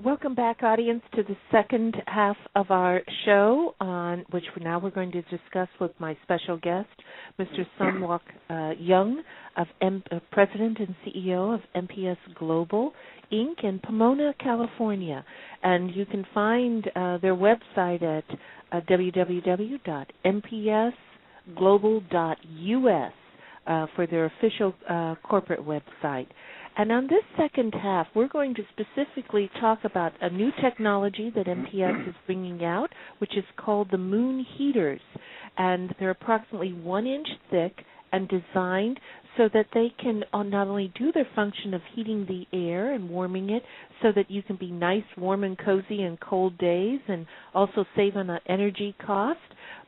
Welcome back, audience, to the second half of our show, on which now we're going to discuss with my special guest, Mr. Sunwalk Young, President and CEO of MPS Global, Inc. in Pomona, California. And you can find their website at www.mpsglobal.us for their official corporate website. And on this second half, we're going to specifically talk about a new technology that MPS is bringing out, which is called the moon heaters. And they're approximately 1 inch thick and designed so that they can not only do their function of heating the air and warming it so that you can be nice, warm, and cozy in cold days and also save on the energy cost,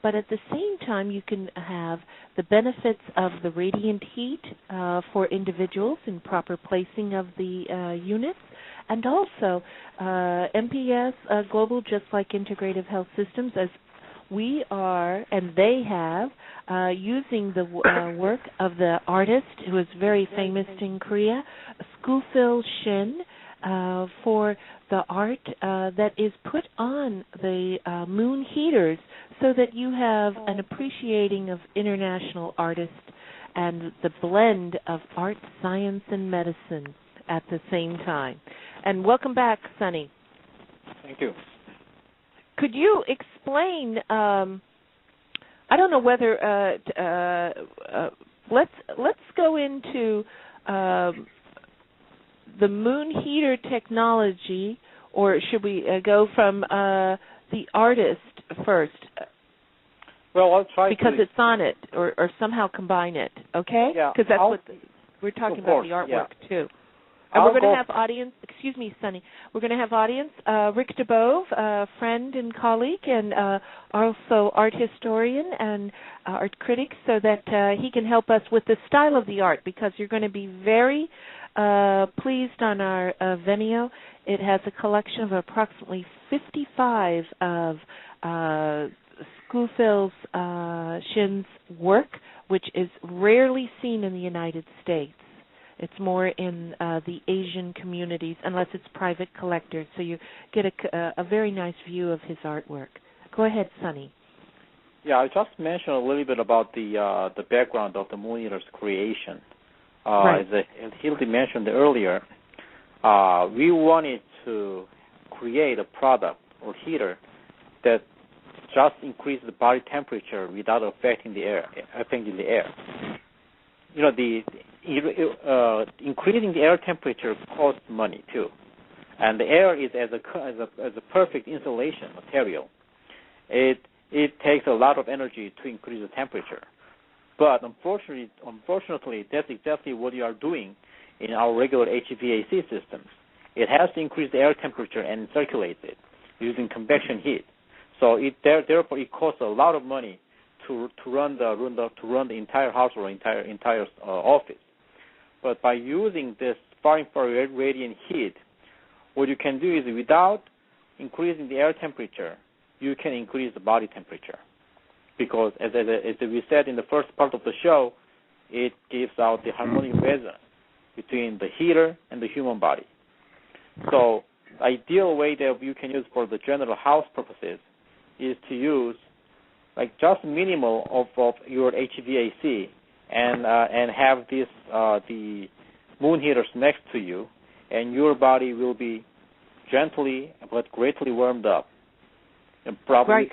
but at the same time you can have the benefits of the radiant heat for individuals in proper placing of the units. And also MPS Global, just like Integrative Health Systems, as we are, and they have, using the work of the artist who is very famous in Korea, Sukpil Shin, for the art that is put on the moon heaters so that you have an appreciating of international artists and the blend of art, science, and medicine at the same time. And welcome back, Sunny. Thank you. Could you explain, I don't know whether, let's go into the moon heater technology, or should we go from the artist first? Well, I'll try because it's on it, or somehow combine it, okay? Yeah. Because that's what we're talking about, the artwork, too. And we're going to have audience, excuse me, Sunny, we're going to have audience, Rick DeBove, a friend and colleague, and also art historian and art critic, so that he can help us with the style of the art, because you're going to be very pleased on our Vimeo. It has a collection of approximately 55 of Sukpil Shin's work, which is rarely seen in the United States. It's more in the Asian communities, unless it's private collectors. So you get a very nice view of his artwork. Go ahead, Sunny. Yeah, I just mentioned a little bit about the background of the moon heater's creation. Right. As Hildy mentioned earlier, we wanted to create a product or heater that just increases the body temperature without affecting the air. You know, increasing the air temperature costs money too, and the air is as a perfect insulation material. It takes a lot of energy to increase the temperature, but unfortunately, that's exactly what you are doing in our regular HVAC systems. It has to increase the air temperature and circulate it using convection heat. So therefore it costs a lot of money to run the entire house or entire office. But by using this far infrared radiant heat, what you can do is, without increasing the air temperature, you can increase the body temperature. Because as we said in the first part of the show, it gives out the harmonic resonance between the heater and the human body. So the ideal way that you can use for the general house purposes is to use like just minimal of your HVAC and have this the moon heaters next to you, and your body will be gently but greatly warmed up. And probably right,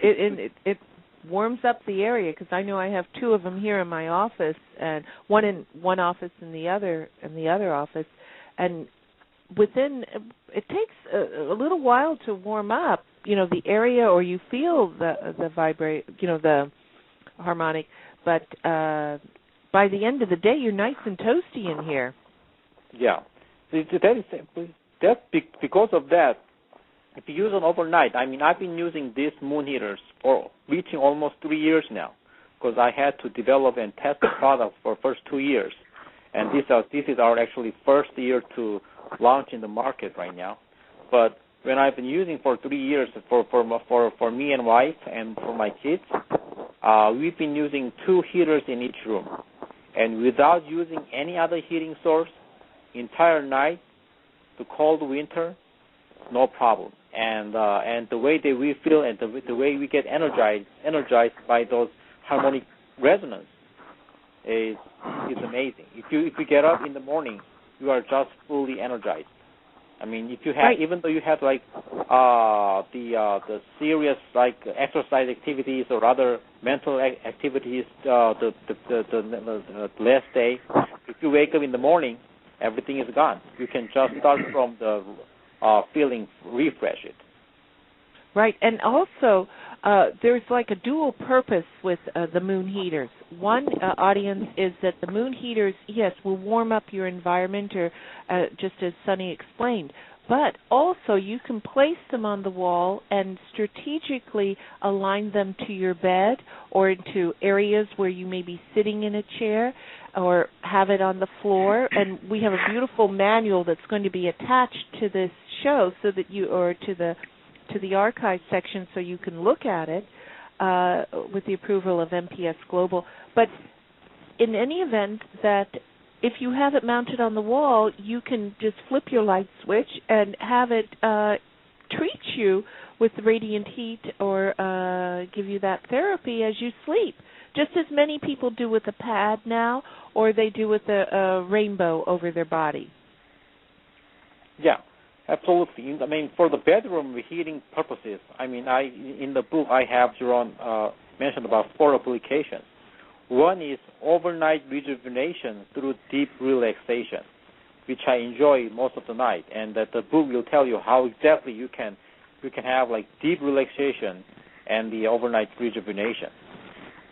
it warms up the area, because I know I have two of them here in my office, and one in one office and the other in the other office, and within it takes a little while to warm up, you know, the area, or you feel the vibrate, you know, the harmonic, but by the end of the day, you're nice and toasty in here. Yeah, that's because of that. If you use them overnight, I mean, I've been using these moon heaters for reaching almost 3 years now, because I had to develop and test the product for the first 2 years, and this is our actually first year to launch in the market right now. But when I've been using for 3 years for me and wife and for my kids, we've been using 2 heaters in each room, and without using any other heating source, entire night, the cold winter, no problem. And the way that we feel and the way we get energized by those harmonic resonance is amazing. If you get up in the morning, you are just fully energized. I mean, if you have, right. even though you have like the serious like exercise activities or other mental activities the last day, if you wake up in the morning, everything is gone. You can just start from the feeling refreshed. Right, and also there's like a dual purpose with the moon heaters. One audience is that the moon heaters, yes, will warm up your environment, or just as Sunny explained, but also you can place them on the wall and strategically align them to your bed or into areas where you may be sitting in a chair, or have it on the floor. And we have a beautiful manual that's going to be attached to this show, so that you, or to the archive section, so you can look at it with the approval of MPS Global. But in any event, that if you have it mounted on the wall, you can just flip your light switch and have it treat you with radiant heat, or give you that therapy as you sleep, just as many people do with a pad now, or they do with a rainbow over their body. Yeah. Absolutely. I mean, for the bedroom heating purposes, I mean, in the book I have Jerome mentioned about 4 applications. One is overnight rejuvenation through deep relaxation, which I enjoy most of the night, and that the book will tell you how exactly you can have like deep relaxation and the overnight rejuvenation.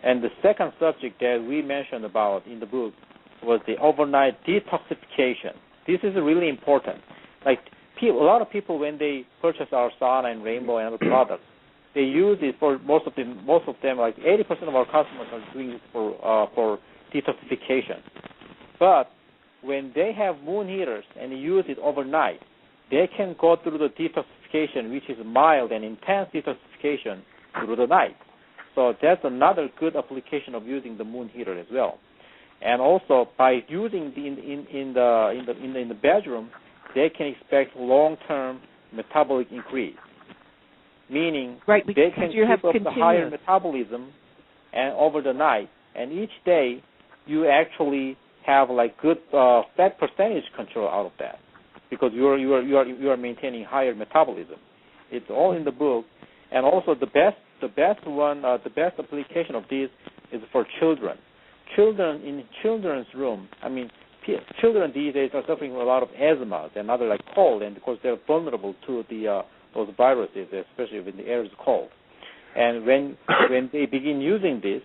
And the second subject that we mentioned about in the book was the overnight detoxification. This is really important. Like, a lot of people, when they purchase our sauna and rainbow and other products, they use it for most of them, like 80% of our customers are doing it for detoxification. But when they have moon heaters and use it overnight, they can go through the detoxification, which is mild and intense detoxification through the night. So that's another good application of using the moon heater as well. And also by using in the bedroom, they can expect long-term metabolic increase, meaning right, they can keep up the higher metabolism and over the night. And each day, you actually have like good fat percentage control out of that, because you are maintaining higher metabolism. It's all in the book. And also the best application of this is for children. Children in children's room. I mean, children these days are suffering a lot of asthma and other like cold, and because they're vulnerable to those viruses, especially when the air is cold. And when they begin using this,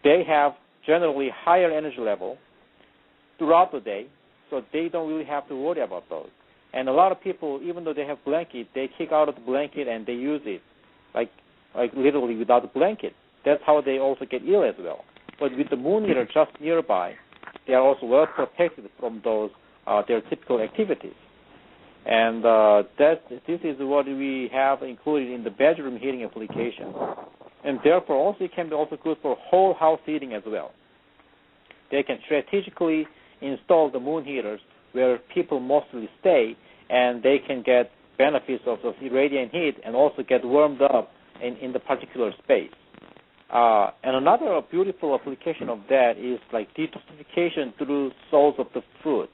they have generally higher energy level throughout the day, so they don't really have to worry about those. And a lot of people, even though they have blanket, they kick out of the blanket and they use it like literally without the blanket. That's how they also get ill as well. But with the moon heater just nearby, they are also well protected from those their typical activities. And this is what we have included in the bedroom heating application. And therefore, also it can be also good for whole house heating as well. They can strategically install the moon heaters where people mostly stay, and they can get benefits of the radiant heat and also get warmed up in the particular space. And another beautiful application of that is like detoxification through soles of the foot.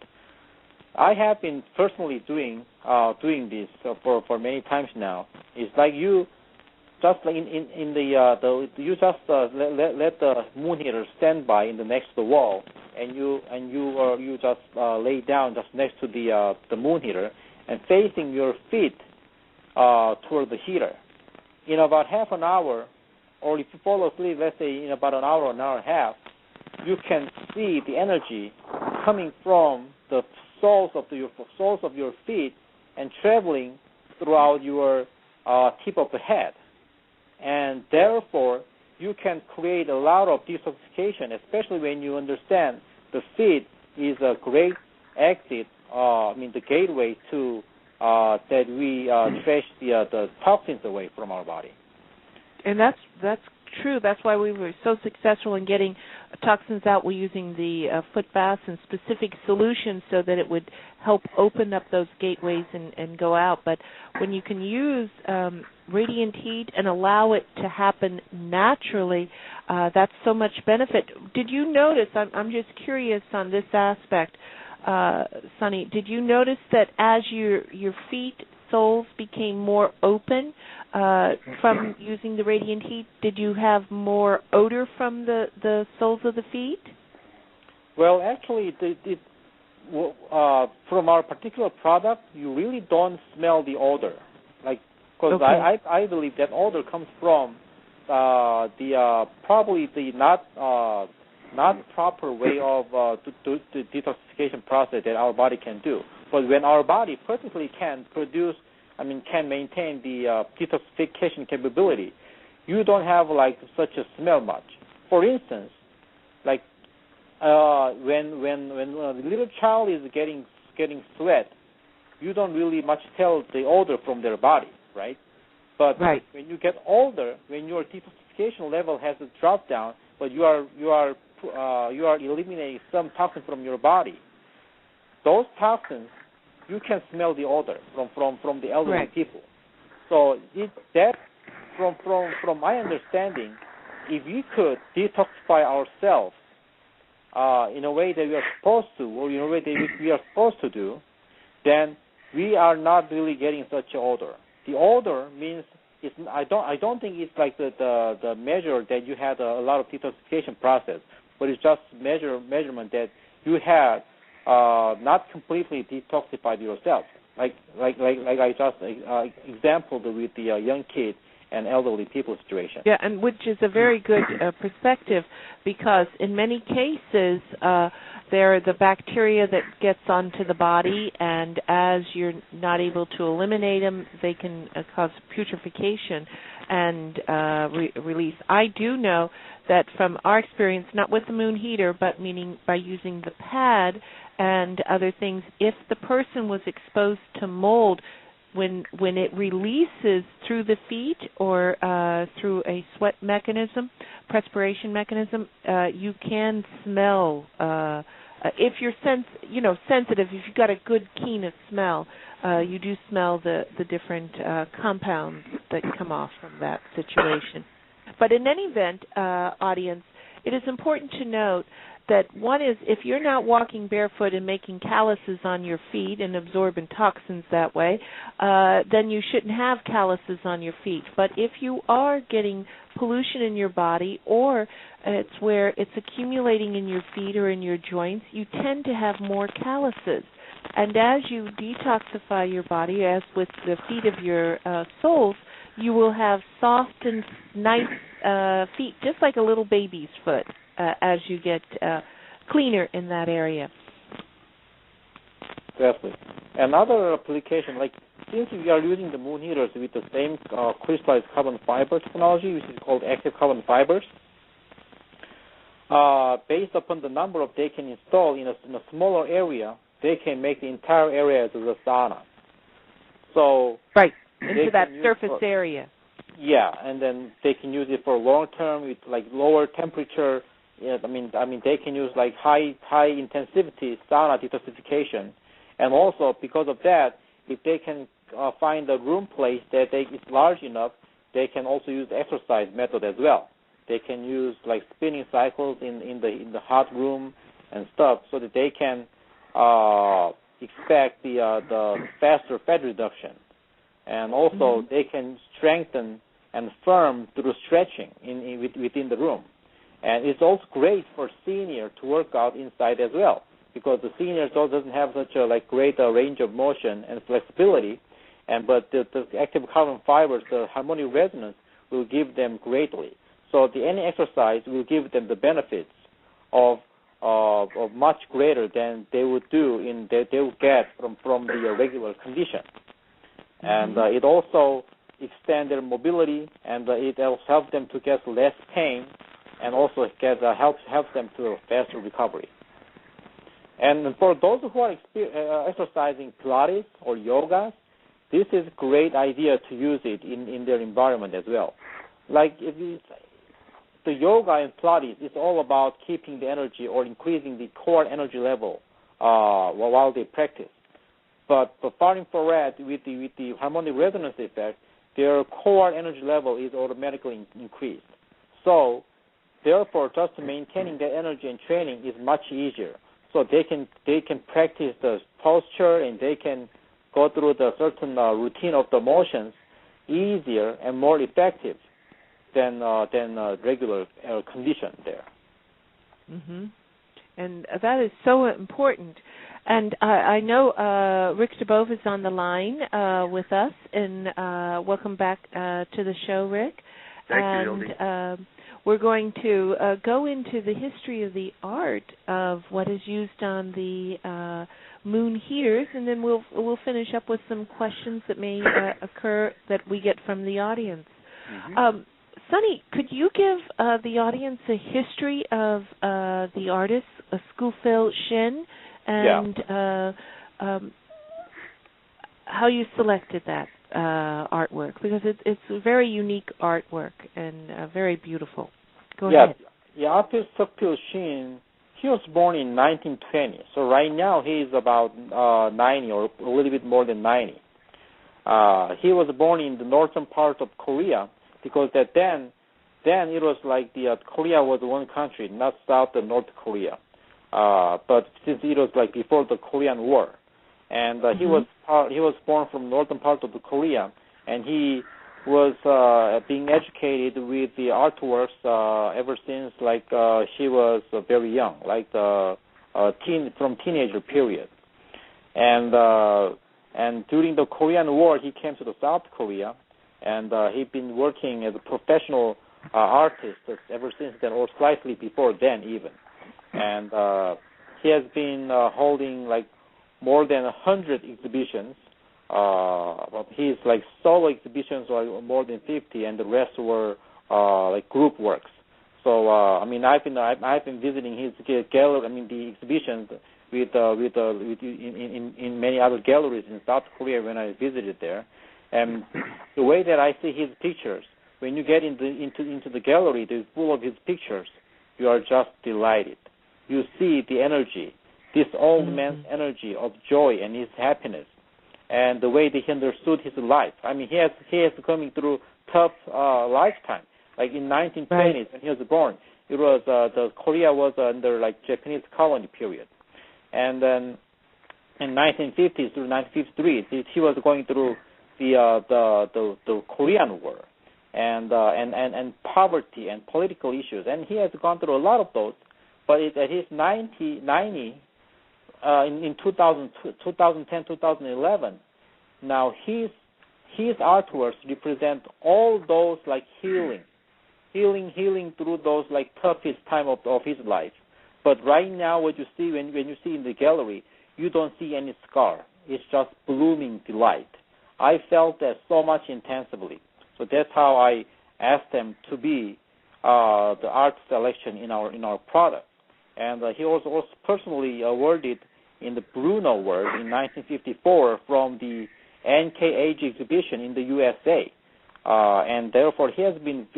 I have been personally doing this for many times now. It's like you just like you just let the moon heater stand by next to the wall, and you just lay down just next to the moon heater and facing your feet toward the heater. In about half an hour, or if you fall asleep, let's say in about an hour and a half, you can see the energy coming from the soles of your feet and traveling throughout your tip of the head. And therefore, you can create a lot of detoxification, especially when you understand the feet is a great exit, the gateway to that we trash the toxins away from our body. And that's true. That's why we were so successful in getting toxins out, we're using the foot baths and specific solutions so that it would help open up those gateways and go out. But when you can use radiant heat and allow it to happen naturally, that's so much benefit. Did you notice, I'm just curious on this aspect, Sunny, did you notice that as your feet soles became more open from using the radiant heat, did you have more odor from the soles of the feet? Well, actually, from our particular product, you really don't smell the odor, because okay. I believe that odor comes from probably the not proper way of the detoxification process that our body can do. But when our body perfectly can maintain the detoxification capability, you don't have such a smell much. For instance, when the little child is getting sweat, you don't really much tell the odor from their body, right? But right. When you get older, when your detoxification level has dropped down, but you are eliminating some toxins from your body, those toxins, you can smell the odor from the elderly right. people. So from my understanding, if we could detoxify ourselves in a way that we are supposed to, or in a way that we are supposed to do, then we are not really getting such an odor. The odor means I don't think it's like the measure that you had a lot of detoxification process, but it's just measurement that you had not completely detoxified yourself. Like I just exampled with the young kid and elderly people situation. Yeah, and which is a very good perspective, because in many cases they're the bacteria that gets onto the body, and as you're not able to eliminate them, they can cause putrefaction and release. I do know that from our experience, not with the moon heater, but meaning by using the pad and other things, if the person was exposed to mold, when it releases through the feet or through a sweat mechanism, perspiration mechanism, you can smell. If you're sensitive, if you've got a good keen smell, you do smell the different compounds that come off from that situation. But in any event, audience, it is important to note that one is, if you're not walking barefoot and making calluses on your feet and absorbing toxins that way, then you shouldn't have calluses on your feet. But if you are getting pollution in your body, or it's where it's accumulating in your feet or in your joints, you tend to have more calluses. And as you detoxify your body, as with the feet of your soles, you will have soft and nice feet, just like a little baby's foot, as you get cleaner in that area. Definitely. Another application, since we are using the moon heaters with the same crystallized carbon fiber technology, which is called active carbon fibers, based upon the number of they can install in a smaller area, they can make the entire area as a sauna. So right, into that surface area. Yeah, and then they can use it for long term with lower temperature. Yeah, I mean they can use high intensity sauna detoxification, and also because of that, if they can find a room place that is large enough, they can also use the exercise method as well. They can use spinning cycles in the hot room and stuff, so that they can expect the faster fat reduction, and also they can strengthen and firm through stretching within the room. And it's also great for senior to work out inside as well, because the seniors also doesn't have such a great range of motion and flexibility, but the active carbon fibers, the harmonic resonance, will give them greatly. So any exercise will give them the benefits of much greater than they would they would get from the regular condition. And it also extend their mobility, and it also helps them to get less pain, and also helps them to a faster recovery. And for those who are exercising Pilates or yoga, this is a great idea to use it in their environment as well. the yoga and Pilates is all about keeping the energy or increasing the core energy level while they practice. But the far infrared with the harmonic resonance effect, their core energy level is automatically increased. So therefore, just maintaining that energy and training is much easier. So they can practice the posture and they can go through the certain routine of the motions easier and more effective than regular condition there. Mm-hmm. And that is so important. And I know Rick DeBove is on the line with us, and welcome back to the show, Rick. Thank you, Hildy. We're going to go into the history of the art of what is used on the moon heaters, and then we'll finish up with some questions that may occur that we get from the audience. Mm-hmm. Sunny, could you give the audience a history of the artist, Sukpil Shin, and how you selected that artwork? Because it's a very unique artwork and very beautiful. Go ahead. Yeah, artist Sukpil Shin, he was born in 1920. So right now he is about 90 or a little bit more than 90. He was born in the northern part of Korea, because then it was like Korea was one country, not South and North Korea. But since it was like before the Korean War, and he was born from northern part of the Korea, and he was being educated with the artworks ever since she was very young, like from teenager period, and during the Korean War he came to the South Korea, and he'd been working as a professional artist ever since then, or slightly before then even. And he has been holding more than 100 exhibitions. His solo exhibitions were more than 50, and the rest were group works. So I've been visiting his gallery. The exhibitions in many other galleries in South Korea when I visited there. And the way that I see his pictures, when you get into the gallery, it's full of his pictures, you are just delighted. You see the energy, this old man's energy of joy and his happiness, and the way that he understood his life. He has coming through tough lifetime. Like in 1920s when he was born, it was Korea was under Japanese colony period, and then in 1950s through 1953, he was going through the Korean War, and poverty and political issues, and he has gone through a lot of those. But at his 90 in 2010, 2011, now his artworks represent all those healing through those toughest time of his life. But right now, what you see when you see in the gallery, you don't see any scar. It's just blooming delight. I felt that so much intensively. So that's how I asked them to be the art selection in our product. And he was also personally awarded in the Bruno Award in 1954 from the NKH exhibition in the USA. And therefore, he has been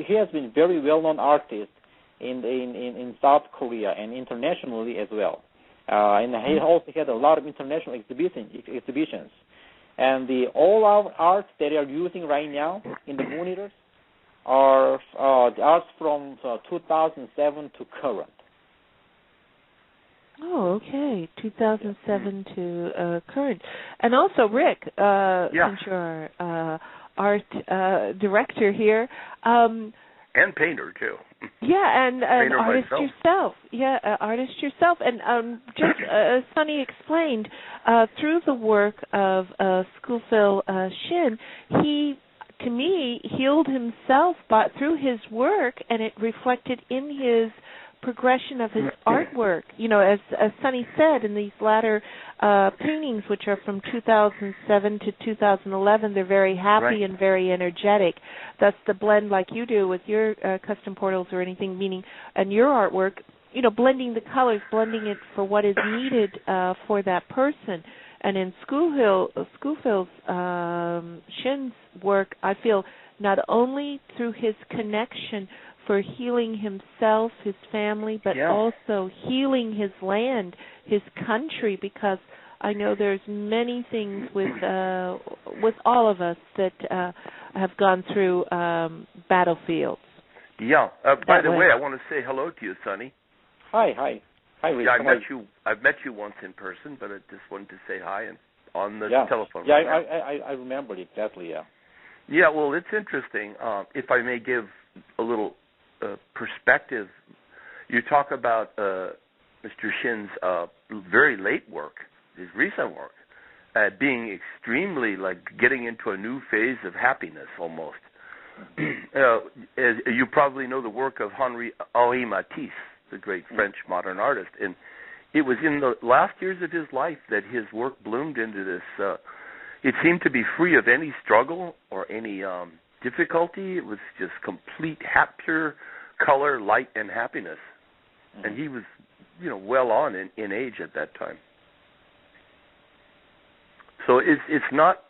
very well-known artist in South Korea and internationally as well. And he also had a lot of international exhibitions. And all our arts that they are using right now in the moon eaters are the arts from 2007 to current. Oh, okay. 2007 to current. And also, Rick, since you're art director here. And painter, too. Yeah, and artist myself. yourself. Yeah, artist yourself. And just as Sunny explained, through the work of Sukpil Shin, he, to me, healed himself through his work, and it reflected in his progression of his artwork. As Sunny said, in these latter paintings, which are from 2007 to 2011, they're very happy and very energetic. That's the blend like you do with your custom portals or anything, meaning in your artwork, blending the colors, blending it for what is needed for that person. And in Sukpil's Shin's work, I feel not only through his connection for healing himself, his family, but also healing his land, his country, because I know there's many things with all of us that have gone through battlefields. Yeah. By the way, I want to say hello to you, Sonny. Hi, Rick. Yeah, I've met you once in person, but I just wanted to say hi and on the telephone. Yeah, I remember it exactly. Yeah. Yeah. Well, it's interesting. If I may give a little perspective, you talk about Mr. Shin's very late work, his recent work, being extremely like getting into a new phase of happiness almost. As you probably know the work of Henri Matisse, the great French modern artist, and it was in the last years of his life that his work bloomed into this. It seemed to be free of any struggle or any difficulty. It was just complete, pure color, light, and happiness. And he was, well on in age at that time. So it's not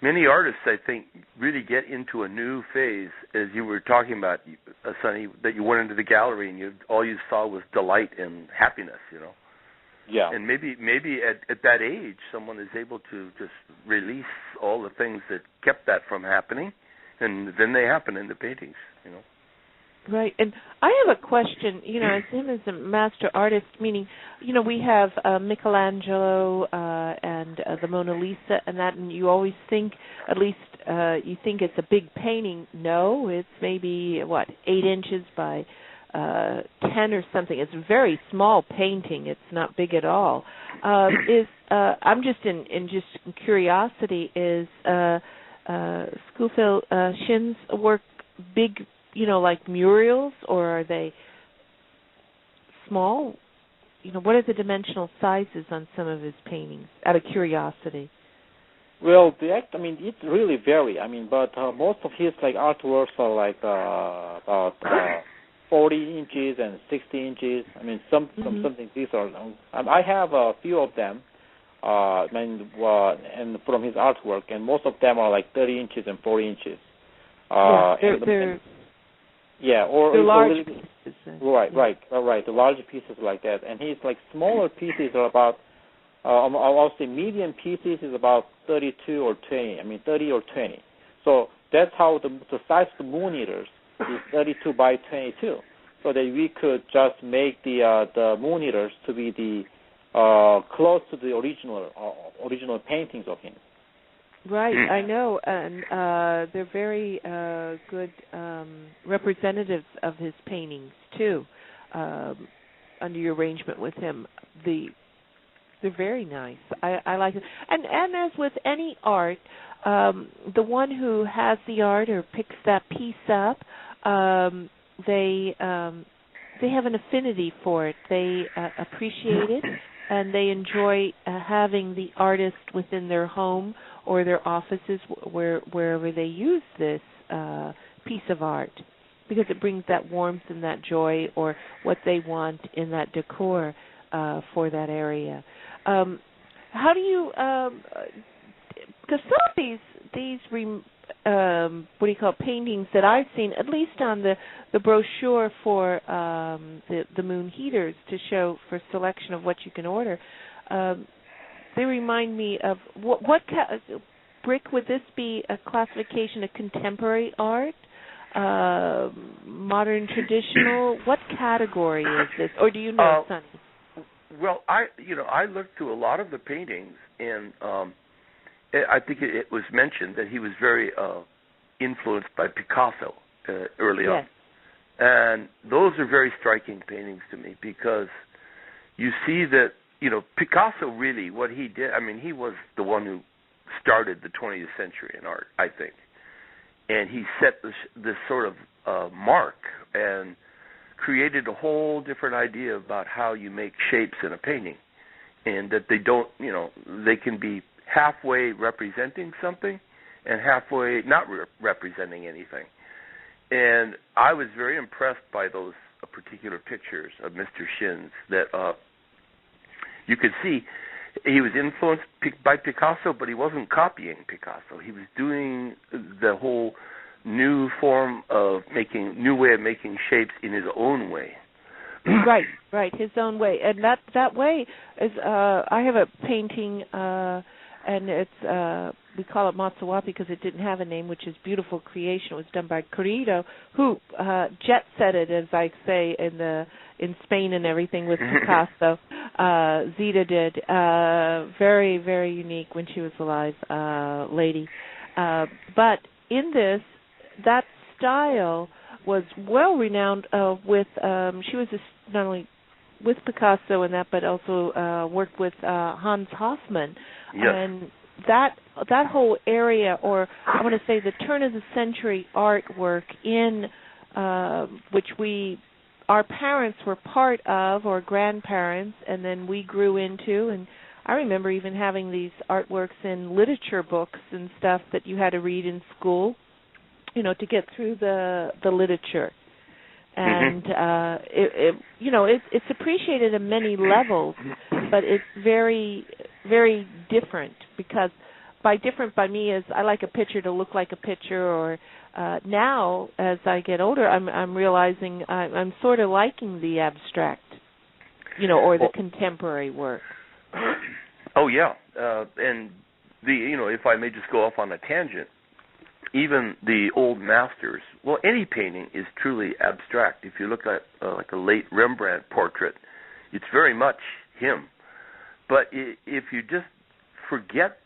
many artists, I think, really get into a new phase, as you were talking about, Sonny, that you went into the gallery and all you saw was delight and happiness, Yeah. And maybe at that age, someone is able to just release all the things that kept that from happening, and then they happen in the paintings, Right, and I have a question, as him as a master artist, meaning, we have Michelangelo and the Mona Lisa and that, and you always think, at least you think it's a big painting. No, it's maybe, 8 inches by 10 or something. It's a very small painting. It's not big at all. I'm just in curiosity, is Sukpil Shin's work big, like murals, or are they small? What are the dimensional sizes on some of his paintings, out of curiosity? Well, it really vary. But most of his artworks are about 40 inches and 60 inches. Something these are. I have a few of them, and from his artwork, and most of them are 30 inches and 40 inches. They're large pieces. Right. The larger pieces like that, and his smaller pieces are about. I'll say medium pieces is about 32 or 20. 30 or 20. So that's how the size of the moon eaters is 32 by 22. So that we could just make the moon eaters to be the close to the original paintings of him. Right, I know, and they're very good representatives of his paintings too. Under your arrangement with him, they're very nice. I like it, and as with any art, the one who has the art or picks that piece up, they have an affinity for it. They appreciate it, and they enjoy having the artist within their home or their offices, wherever they use this piece of art, because it brings that warmth and that joy, or what they want in that decor for that area. How do you? Because some of these paintings that I've seen, at least on the brochure for the moon heaters to show for selection of what you can order, they remind me of Brick, would this be a classification of contemporary art, modern, traditional? What category is this, or do you know, Sonny? Well, I looked through a lot of the paintings, and I think it was mentioned that he was very influenced by Picasso early on. And those are very striking paintings to me, because you see that, Picasso really, what he did, he was the one who started the 20th century in art, I think. And he set this sort of mark and created a whole different idea about how you make shapes in a painting, and that they don't, they can be halfway representing something and halfway not representing anything. And I was very impressed by those particular pictures of Mr. Shin's that you could see he was influenced by Picasso, but he wasn't copying Picasso. He was doing the whole new way of making shapes in his own way. Right, his own way, and that way is. I have a painting, and it's we call it Matsuwapi because it didn't have a name, which is Beautiful Creation. It was done by Corrido, who jet set it, as I say in Spain and everything with Picasso. Zita did. Very, very unique when she was alive, lady. But in this, that style was well renowned with. She was not only with Picasso and that, but also worked with Hans Hofmann. Yes. And that whole area, or I want to say the turn of the century artwork in which our parents were part of, or grandparents, and then we grew into. And I remember even having these artworks in literature books and stuff that you had to read in school, to get through the literature. And it's appreciated at many levels, but it's very, very different, because by me is I like a picture to look like a picture, or now as I get older, I'm realizing I'm sort of liking the abstract, or the contemporary work. Oh yeah, and if I may just go off on a tangent, even the old masters, any painting is truly abstract. If you look at like a late Rembrandt portrait, it's very much him. But if you just forget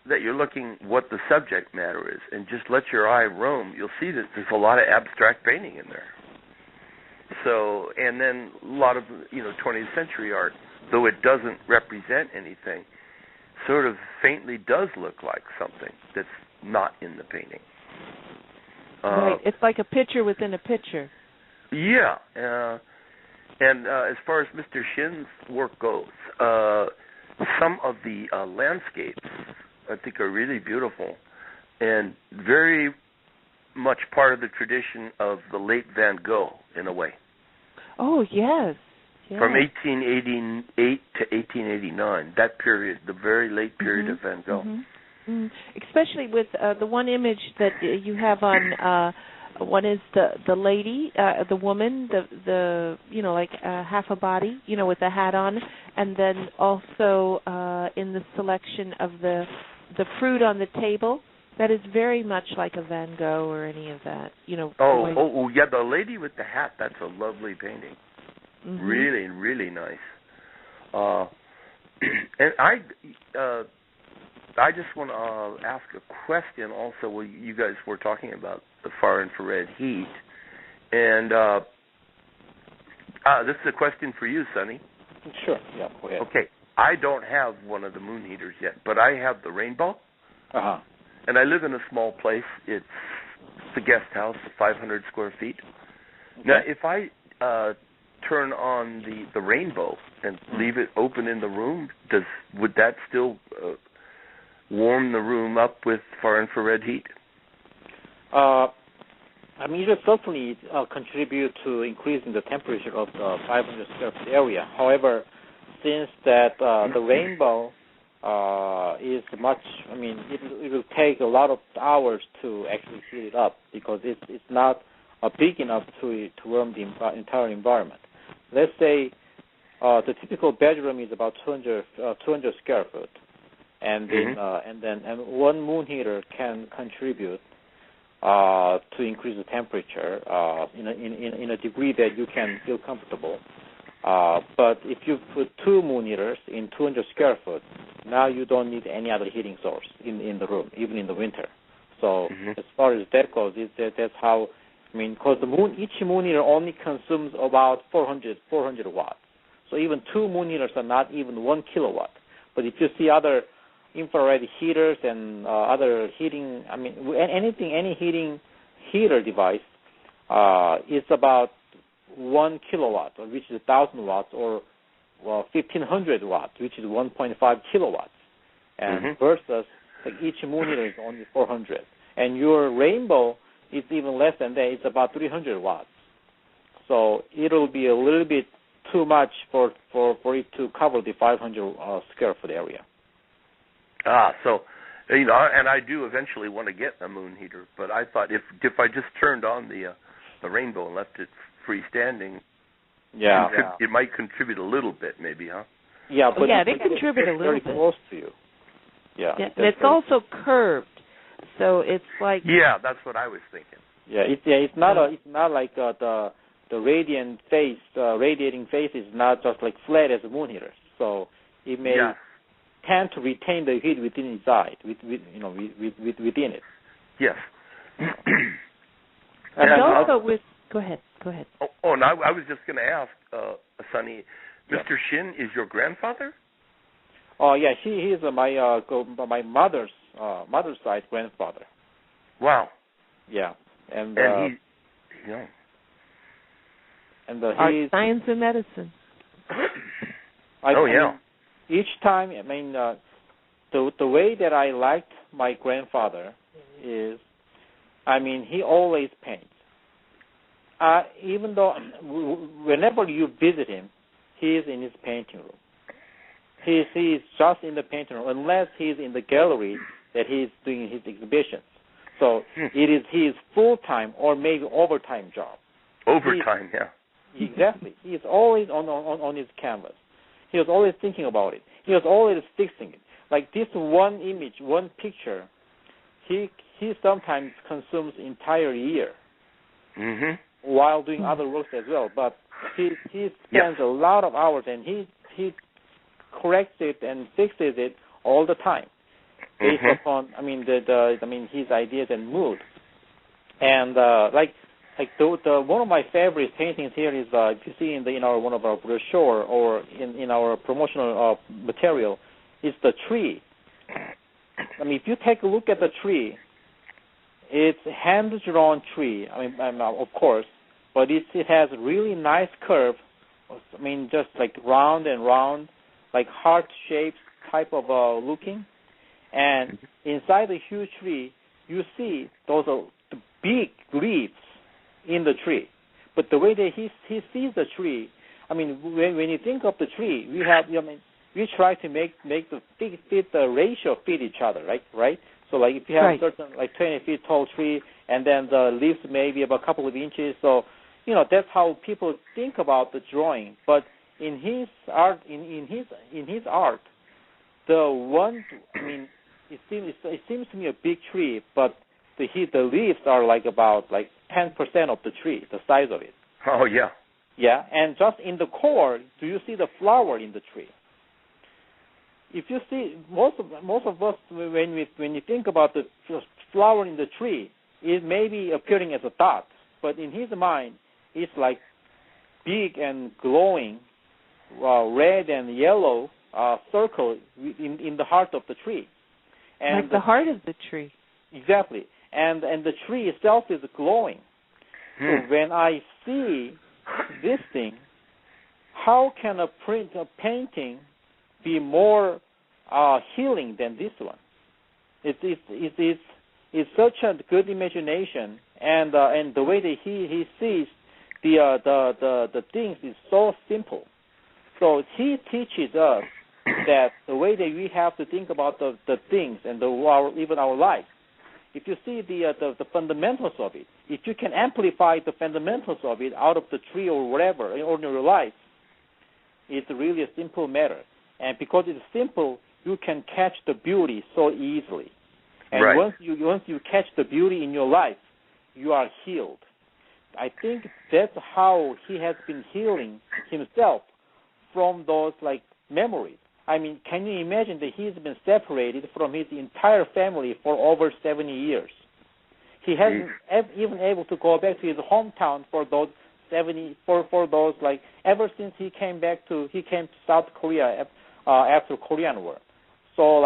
that you're looking what the subject matter is and just let your eye roam, you'll see that there's a lot of abstract painting in there. So, and then a lot of 20th century art, though it doesn't represent anything, sort of faintly does look like something that's not in the painting. Right, it's like a picture within a picture. Yeah, and as far as Mr. Shin's work goes, some of the landscapes I think are really beautiful and very much part of the tradition of the late Van Gogh in a way. Oh, yes. From 1888 to 1889, that period, the very late period of Van Gogh. Especially with the one image that you have on, one is the lady, the woman, the like half a body, with the hat on, and then also in the selection of the fruit on the table. That is very much like a Van Gogh or any of that, Oh, yeah, the lady with the hat, that's a lovely painting. Really, really nice. And I just want to ask a question also. Well, you guys were talking about the far infrared heat, and this is a question for you, Sonny. Sure, yeah, go ahead. Okay, I don't have one of the moon heaters yet, but I have the Rainbow. And I live in a small place. It's the guest house, 500 square feet. Okay. Now, if I turn on the Rainbow and leave it open in the room, would that still warm the room up with far infrared heat? It will certainly contribute to increasing the temperature of the 500 square foot area. However, since that the Rainbow is much, it will take a lot of hours to actually heat it up because it's not big enough to warm the entire environment. Let's say the typical bedroom is about 200 square foot, and one moon heater can contribute to increase the temperature in a degree that you can feel comfortable. But if you put two moon heaters in 200 square foot, now you don't need any other heating source in the room, even in the winter. So as far as that goes, that's how. Because each moon heater only consumes about 400 watts. So even two moon heaters are not even 1 kilowatt. But if you see other infrared heaters and other heating, any heater device, it's about 1 kilowatt, which is 1,000 watts, or 1,500 watts, which is 1.5 kilowatts. And versus each moon heater is only 400. And your Rainbow, it's even less than that. It's about 300 watts. So it'll be a little bit too much for it to cover the 500 square foot area. So You know, and I do eventually want to get a moon heater, but I thought if I just turned on the rainbow and left it freestanding, it might contribute a little bit, maybe, huh? Yeah, but they contribute a little bit. Very close to you. Yeah, and it's also curved, so it's like. Yeah, that's what I was thinking. Yeah, it's not like the radiating face is not just like flat as a moon heater, so it may tend to retain the heat within inside, within it. Yes. and also go ahead. Oh, no, I was just going to ask, Sonny, Mr. Shin is your grandfather? Oh yeah, he is my mother's side grandfather. Wow. Yeah, and he's science and medicine. I mean, each time, the way that I liked my grandfather is, he always paints. Even though whenever you visit him, he is in his painting room. He is just in the painting room, unless he's in the gallery that he's doing his exhibitions. So his full-time or maybe overtime job. Overtime, yeah. Exactly. He is always on his canvas. He was always thinking about it. He was always fixing it. Like this one image, one picture, he sometimes consumes entire year while doing other works as well. But he spends a lot of hours, and he corrects it and fixes it all the time based upon his ideas and mood. And the one of my favorite paintings here is if you see in our one of our brochure or in our promotional material, is the tree. If you take a look at the tree, it's hand-drawn tree. Of course, but it has a really nice curve. Just like round and round, like heart-shaped type of looking. And inside the huge tree, you see those the big leaves in the tree. But the way that he sees the tree, when you think of the tree, we try to make the ratio fit each other, right? So like if you have a certain 20 feet tall tree, and then the leaves maybe about a couple of inches, so that's how people think about the drawing. But in his art, the one, it seems to me a big tree, but the leaves are about 10% of the tree, the size of it. Oh yeah. Yeah, and just in the core, do you see the flower in the tree? If you see, most of us, when you think about the flower in the tree, it may be appearing as a dot, but in his mind, it's like big and glowing, red and yellow circle in the heart of the tree. And like the heart of the tree. Exactly. And the tree itself is glowing. So when I see this thing, how can a painting be more healing than this one? It's such a good imagination, and the way that he sees the things is so simple. So he teaches us that the way that we have to think about the things and even our life. If you see the fundamentals of it, if you can amplify the fundamentals of it out of the tree or whatever in ordinary life, it's really a simple matter. And because it's simple, you can catch the beauty so easily. And once you catch the beauty in your life, you are healed. I think that's how he has been healing himself from those memories. Can you imagine that he's been separated from his entire family for over 70 years? He hasn't even able to go back to his hometown for those 70 for those ever since he came to South Korea after Korean War. So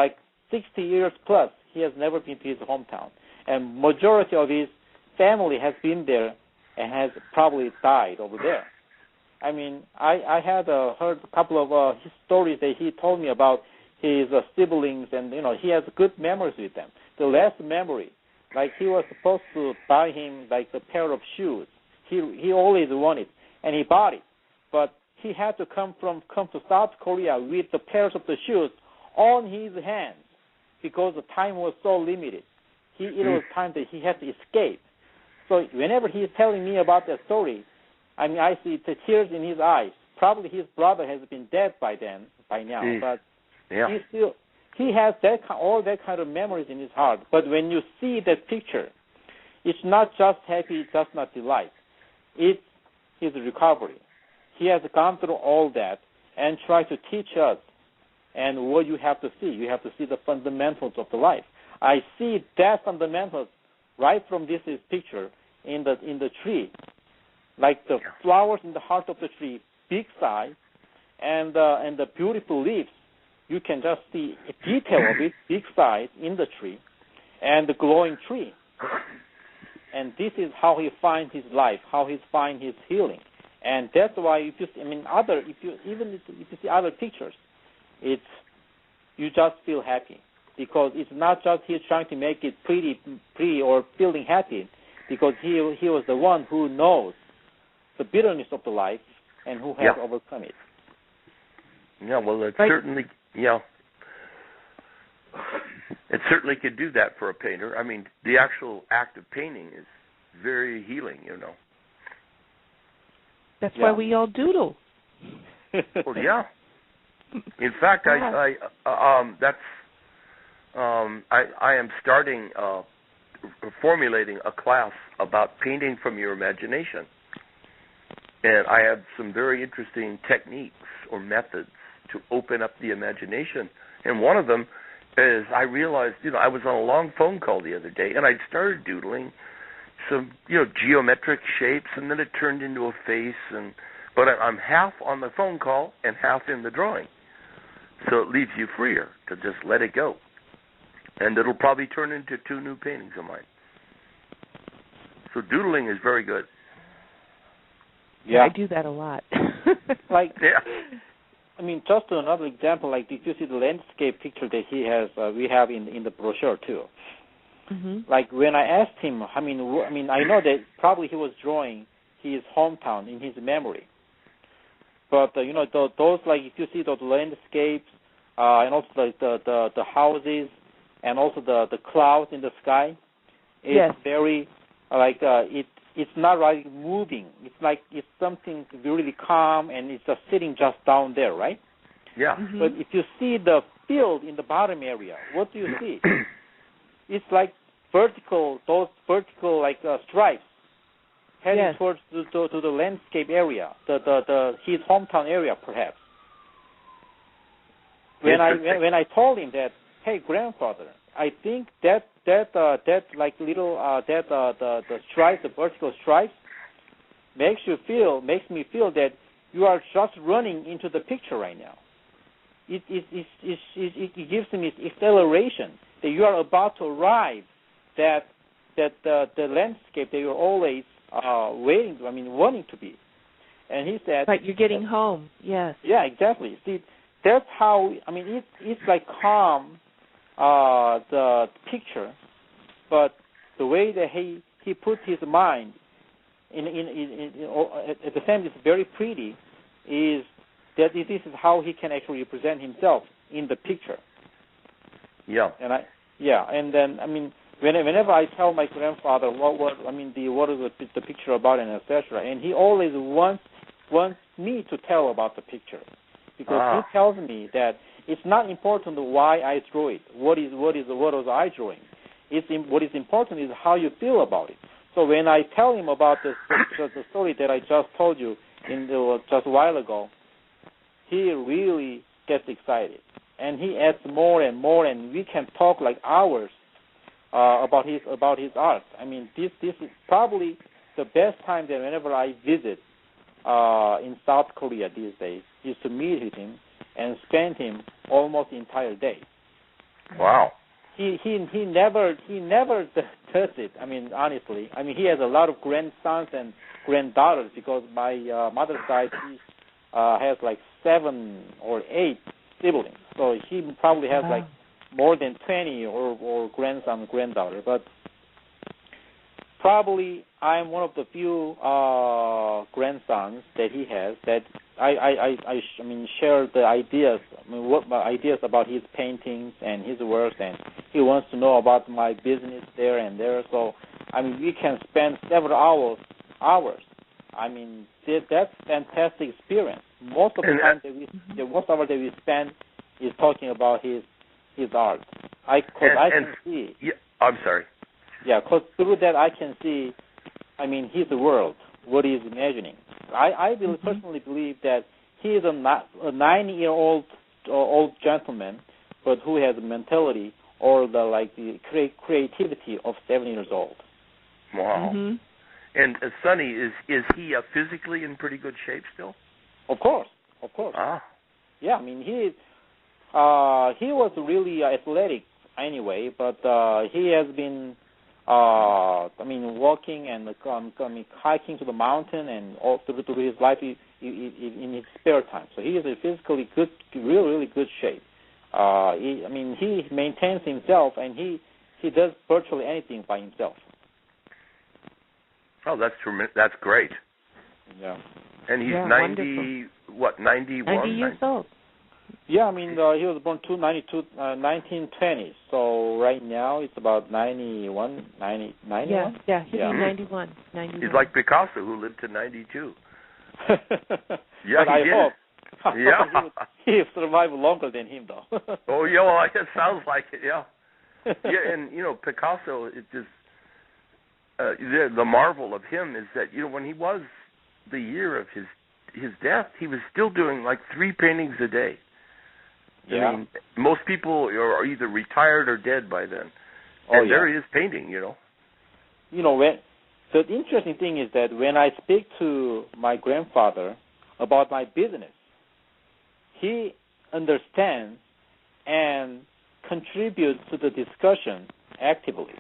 60 years plus, he has never been to his hometown, and majority of his family has been there and has probably died over there. I had heard a couple of his stories that he told me about his siblings, and he has good memories with them. The last memory, he was supposed to buy him a pair of shoes. He always wanted, and he bought it, but he had to come to South Korea with the pairs of the shoes on his hands because the time was so limited. It was time that he had to escape. So whenever he's telling me about that story, I mean, I see the tears in his eyes. Probably his brother has been dead by now, but he has all that kind of memories in his heart. But when you see that picture, it's not just happy, it's just not delight. It's his recovery. He has gone through all that and tried to teach us. And what you have to see the fundamentals of the life. I see that fundamentals right from this picture in the tree, like the flowers in the heart of the tree, big size, and the beautiful leaves. You can just see a detail of it, big size in the tree, and the glowing tree. And this is how he finds his life, how he finds his healing. And that's why if you see other pictures, you just feel happy, because it's not just he's trying to make it pretty or feeling happy, because he was the one who knows the bitterness of the life and who has overcome it. Yeah, well, it certainly could do that for a painter. I mean, the actual act of painting is very healing, That's why we all doodle. Well, yeah. In fact, I am starting formulating a class about painting from your imagination, and I have some very interesting techniques or methods to open up the imagination. And one of them is I realized, I was on a long phone call the other day, and I started doodling some, geometric shapes, and then it turned into a face, but I'm half on the phone call and half in the drawing. So it leaves you freer to just let it go. And it'll probably turn into 2 new paintings of mine. So doodling is very good. Yeah, I do that a lot. I mean, just another example, like if you see the landscape picture that we have in the brochure too. Mm-hmm. Like when I asked him, I know that probably he was drawing his hometown in his memory. But those, like if you see those landscapes and also the houses and also the clouds in the sky, it's very it's not like moving. It's like it's something really calm, and it's just sitting just down there, right? Yeah. Mm-hmm. But if you see the field in the bottom area, what do you see? It's like those vertical stripes heading towards to the landscape area, his hometown area, perhaps. When I told him that, hey, grandfather, I think the stripes, the vertical stripes, makes me feel that you are just running into the picture right now. It gives me acceleration that you are about to arrive, that the landscape that you're always wanting to be. And he said, "But you're getting home." Yes. Yeah, exactly. See, that's how. It's like calm. The picture, but the way that he put his mind in at the same time, it's very pretty. Is that this is how he can actually represent himself in the picture. Yeah. And then whenever I tell my grandfather what is the picture about and etc., and he always wants me to tell about the picture, because he tells me that it's not important why I drew it. What was I drawing? What is important is how you feel about it. So when I tell him about the story that I just told you just a while ago, he really gets excited, and he adds more and more, and we can talk like hours about his art. This is probably the best time that whenever I visit in South Korea these days is to meet with him and spend him almost the entire day. Wow. He never does it. Honestly. He has a lot of grandsons and granddaughters, because my mother's side he has like 7 or 8 siblings. So he probably has like more than 20 or grandson and granddaughter. But probably I'm one of the few grandsons that he has that I mean share the ideas. I mean, what my ideas about his paintings and his works, and he wants to know about my business there and there. So I mean, we can spend several hours. I mean, that's fantastic experience. Most of the time most of that we spend is talking about his art. I can see. Yeah, I'm sorry. Yeah, because through that I can see, I mean, his world, what he's imagining. I personally believe that he is a 90-year-old old gentleman, but who has a mentality or the creativity of 7 years old. Wow. Mm-hmm. And Sonny, is he physically in pretty good shape still? Of course. Ah. Yeah, I mean he was really athletic anyway, but he has been walking and hiking to the mountain and all through his life in his spare time. So he is a physically good, really good shape. He maintains himself, and he does virtually anything by himself. Oh, that's great. Yeah. And he's 91? 90 years old. Yeah, I mean, he was born 1920, so right now it's about 91. Yeah, he'll be 91. He's like Picasso, who lived to 92. Yeah, but I hope. Yeah. He survived longer than him, though. Oh, yeah, well, it sounds like it, yeah. Yeah, and, Picasso, it just, the marvel of him is that, when he was the year of his death, he was still doing like 3 paintings a day. Yeah. I mean, most people are either retired or dead by then. And there he is painting, The interesting thing is that when I speak to my grandfather about my business, he understands and contributes to the discussion actively.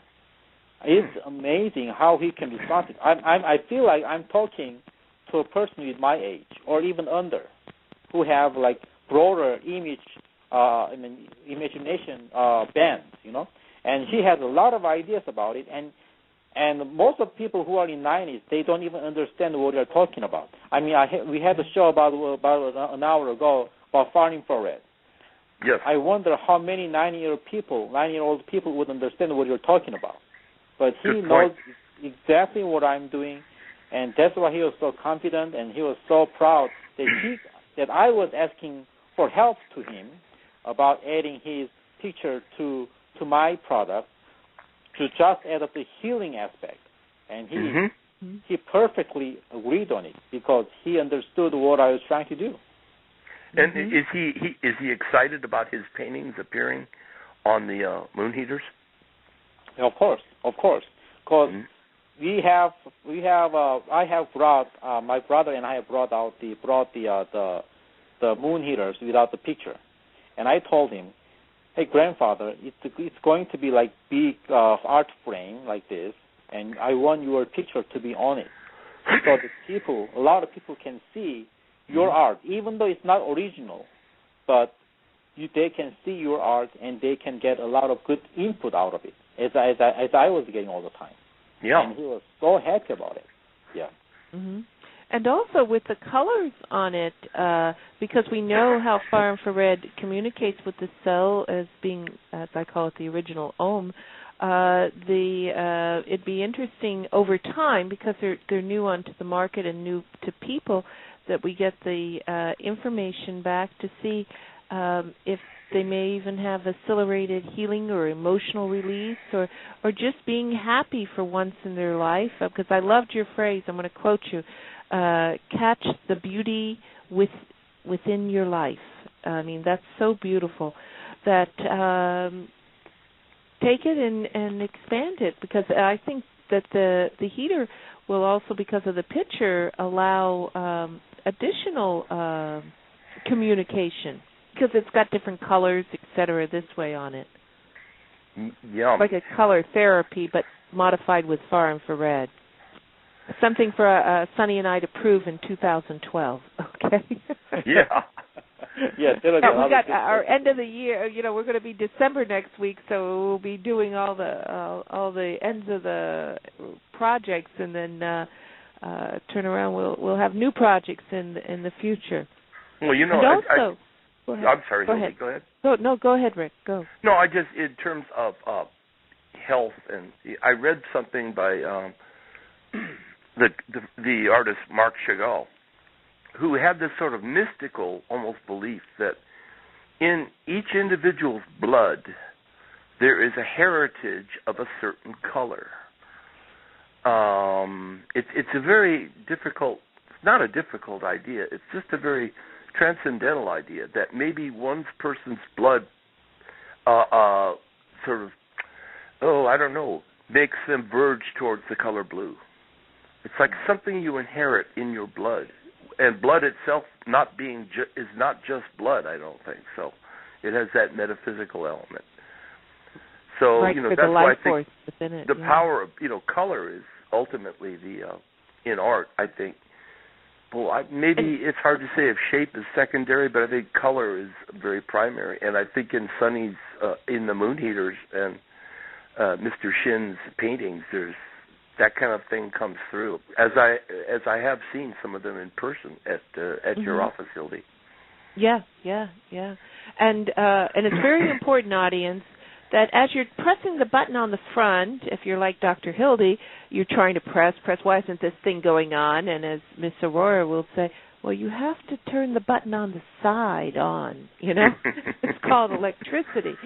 It's amazing how he can respond. I feel like I'm talking to a person with my age or even under, who have like broader imagination bands, and he has a lot of ideas about it, and most of the people who are in 90s, they don't even understand what they're talking about. I mean, we had a show about an hour ago about far infrared. Yes. I wonder how many 90-year-old people would understand what you're talking about. But he knows exactly what I'm doing, and that's why he was so confident, and he was so proud that I was asking for help to him about adding his picture to my product to just add up the healing aspect. And he perfectly agreed on it because he understood what I was trying to do. And is he excited about his paintings appearing on the moon heaters? Of course, because I have brought my brother and I have brought the moon heaters without the picture, and I told him, hey grandfather, it's going to be like big art frame like this, and I want your picture to be on it, so that a lot of people can see your art, even though it's not original, but they can see your art and they can get a lot of good input out of it, as I was getting all the time. Yeah. And he was so happy about it. Yeah. Mm-hmm. And also with the colors on it, because we know how far infrared communicates with the cell as being, as I call it, the original ohm. It'd be interesting over time, because they're new onto the market and new to people, that we get the information back to see if they may even have accelerated healing or emotional release, or just being happy for once in their life. Because I loved your phrase. I'm going to quote you: "Catch the beauty within your life." I mean, that's so beautiful. That take it and expand it, because I think that the heater will also, because of the picture, allow additional communication, because it's got different colors, etc. this way on it. Yeah. Like a color therapy, but modified with far infrared. Something for Sonny and I to prove in 2012. Okay. Yeah. Yeah, we got our end of the year. We're going to be December next week, so we'll be doing all the ends of the projects, and then turn around. We'll have new projects in the future. Well, you know, and also, go ahead. I'm sorry, Hildy, go ahead. Go ahead, Rick. Go. No, I just, in terms of health, and I read something by the artist Marc Chagall, who had this sort of mystical almost belief that in each individual's blood there is a heritage of a certain color. It's a very difficult, not a difficult idea, it's just a very transcendental idea that maybe one person's blood sort of, I don't know, makes them verge towards the color blue. It's like something you inherit in your blood. And blood itself not being is not just blood, I don't think. So it has that metaphysical element. So, right, that's why I think it, the power of, color is ultimately in art, I think. Well, maybe it's hard to say if shape is secondary, but I think color is very primary. And I think in Sonny's, in the Moon Heaters and Mr. Shin's paintings, there's that kind of thing comes through. As I have seen some of them in person at your office, Hildy. Yeah. And it's very important, audience, that as you're pressing the button on the front, if you're like Dr. Hildy, you're trying to press, why isn't this thing going on? And as Miss Aurora will say, well, you have to turn the button on the side on, It's called electricity.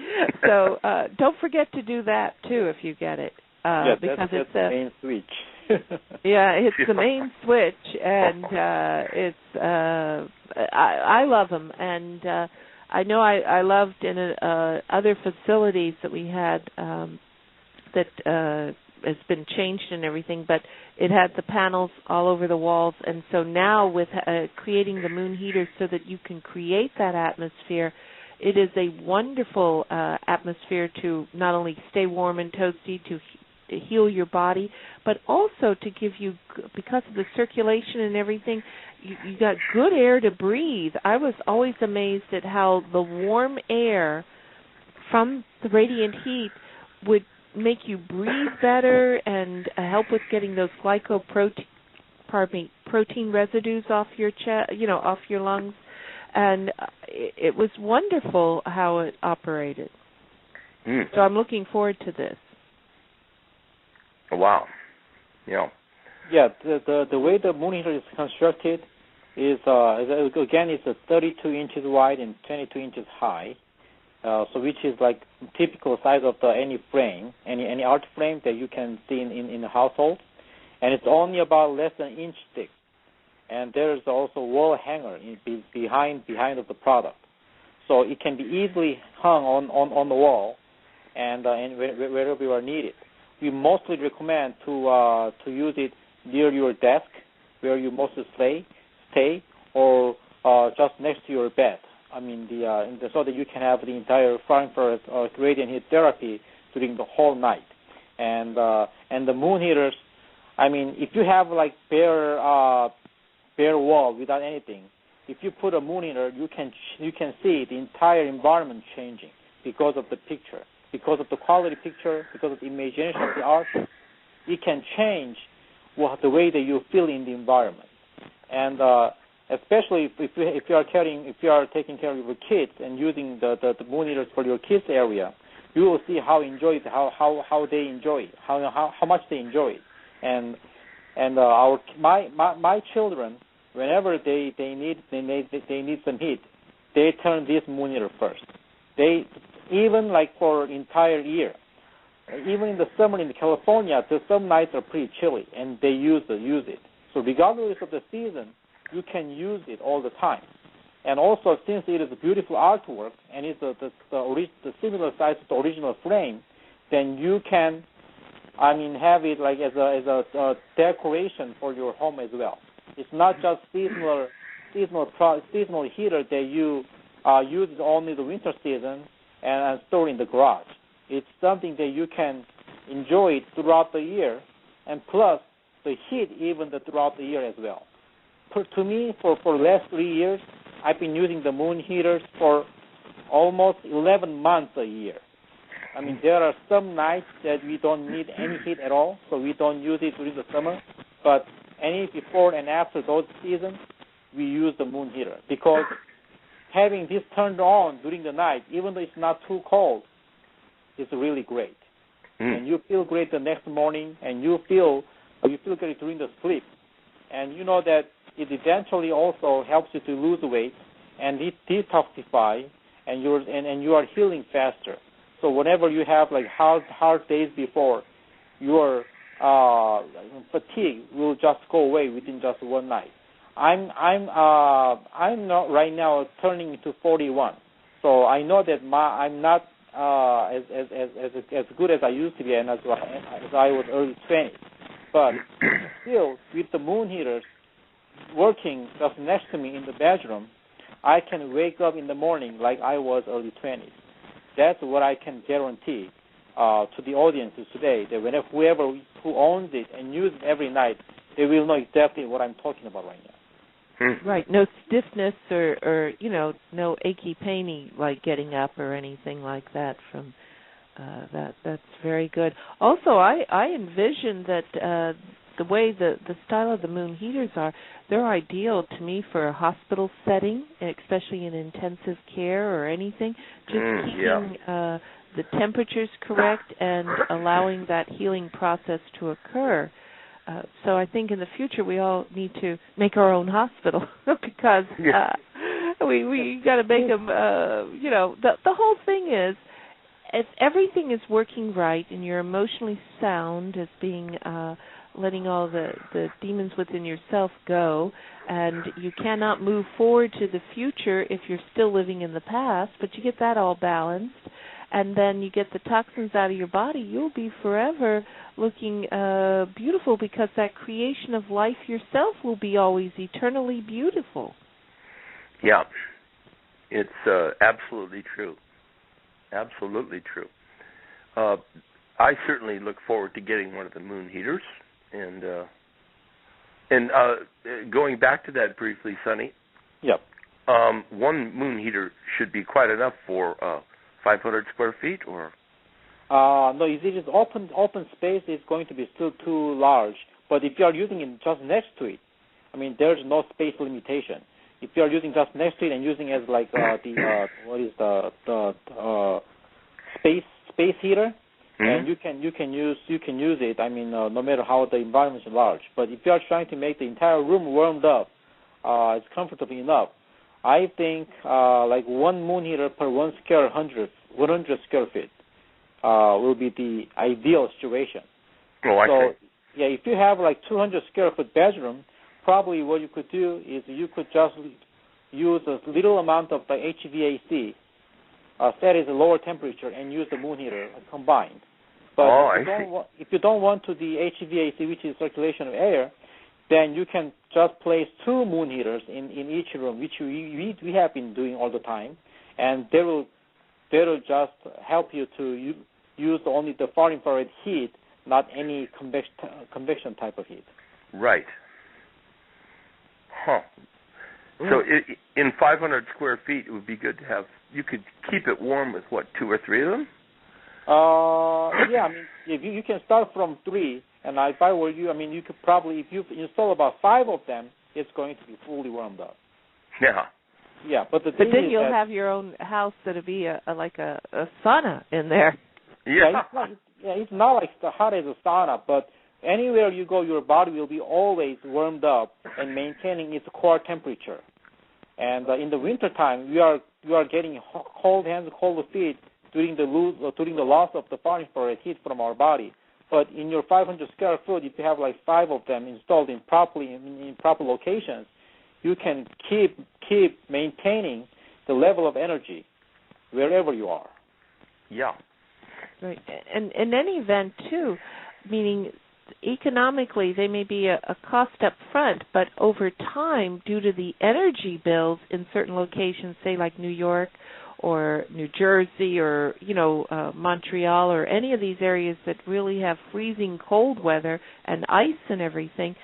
So don't forget to do that, too, if you get it. Because that's the main switch. It's the main switch, and I love them, and I know I loved in other facilities that we had that has been changed and everything, but it had the panels all over the walls, and so now with creating the moon heater so that you can create that atmosphere, it is a wonderful atmosphere to not only stay warm and toasty, to heal your body, but also to give you, because of the circulation and everything, you got good air to breathe. I was always amazed at how the warm air from the radiant heat would make you breathe better and help with getting those protein residues off your chest, off your lungs, and it was wonderful how it operated. So I'm looking forward to this. Wow. Yeah. Yeah, the way the moon heater is constructed is again, it's 32 inches wide and 22 inches high, so which is like typical size of any frame, any art frame that you can see in the household, and it's only about less than an inch thick, and there is also a wall hanger behind of the product, so it can be easily hung on the wall, and wherever you are needed. We mostly recommend to use it near your desk, where you mostly stay, or just next to your bed. I mean, so that you can have the entire far infrared radiant heat therapy during the whole night. And the moon heaters, I mean, if you have like bare wall without anything, if you put a moon heater, you can see the entire environment changing because of the picture. Because of the quality picture, because of the imagination of the art, it can change the way that you feel in the environment. And especially if you are taking care of your kids and using the moon heaters for your kids area, you will see how they enjoy it, how much they enjoy it. And my children, whenever they need some heat, they turn this moon heater first. Even like for an entire year, even in the summer in California, some nights are pretty chilly, and they use it. So regardless of the season, you can use it all the time. And also, since it is a beautiful artwork and it's the similar size to the original frame, then you can, have it like as a decoration for your home as well. It's not just seasonal heater that you use only the winter season and store in the garage. It's something that you can enjoy throughout the year, and plus the heat even throughout the year as well. To me, for the last 3 years, I've been using the moon heaters for almost 11 months a year. I mean, there are some nights that we don't need any heat at all, so we don't use it during the summer. But any before and after those seasons, we use the moon heater because having this turned on during the night, even though it's not too cold, is really great. And you feel great the next morning, and you feel great during the sleep. And you know that it eventually also helps you to lose weight and detoxify, and you are healing faster. So whenever you have like hard days before, your fatigue will just go away within just one night. I'm not right now turning to 41, so I know that I'm not as good as I used to be and as I was early 20s. But still, with the moon heaters working just next to me in the bedroom, I can wake up in the morning like I was early 20s. That's what I can guarantee to the audiences today, that whenever whoever who owns it and uses it every night, they will know exactly what I'm talking about right now. Right, no stiffness or no achy painy like getting up or anything like that from that's very good. Also, I envision that the way the style of the moon heaters are, they're ideal to me for a hospital setting, especially in intensive care or anything, just keeping the temperatures correct and allowing that healing process to occur. So I think in the future we all need to make our own hospital because we got to make them. The whole thing is, if everything is working right and you're emotionally sound as being letting all the demons within yourself go, and you cannot move forward to the future if you're still living in the past, but you get that all balanced, and then you get the toxins out of your body, you'll be forever looking beautiful because that creation of life yourself will be always eternally beautiful. Yeah, it's absolutely true. Absolutely true. I certainly look forward to getting one of the moon heaters. And going back to that briefly, Sonny. Yep. One moon heater should be quite enough for 500 square feet, or? No, if it is open space, it's going to be still too large. But if you are using it just next to it, I mean, there's no space limitation. If you are using just next to it and using it as like the space heater, and you can use it. I mean, no matter how the environment is large. But if you are trying to make the entire room warmed up, it's comfortable enough. I think like one moon heater per 100 square feet will be the ideal situation. Oh, I see. Yeah, if you have like 200 square foot bedroom, probably what you could do is you could just use a little amount of the HVAC, set as a lower temperature, and use the moon heater combined. But if you don't want to the HVAC, which is circulation of air, then you can just place two moon heaters in each room, which we have been doing all the time, and they will just help you to use only the far infrared heat, not any convection type of heat. Right. Huh. So in 500 square feet, it would be good to have. You could keep it warm with what, 2 or 3 of them? Yeah. I mean, if you can start from 3, and if I were you, I mean, you could probably, if you install about 5 of them, it's going to be fully warmed up. Yeah. Yeah, but then you'll have your own house that'll be like a sauna in there. Yeah. It's not like hot as a sauna, but anywhere you go, your body will be always warmed up and maintaining its core temperature. And in the wintertime, you are getting cold hands, cold feet during the loss of the far infrared heat from our body. But in your 500 square foot, if you have like 5 of them installed in proper locations, you can keep maintaining the level of energy wherever you are. Yeah. Right. And in any event, too, meaning economically they may be a cost up front, but over time, due to the energy bills in certain locations, say like New York or New Jersey or, Montreal or any of these areas that really have freezing cold weather and ice and everything,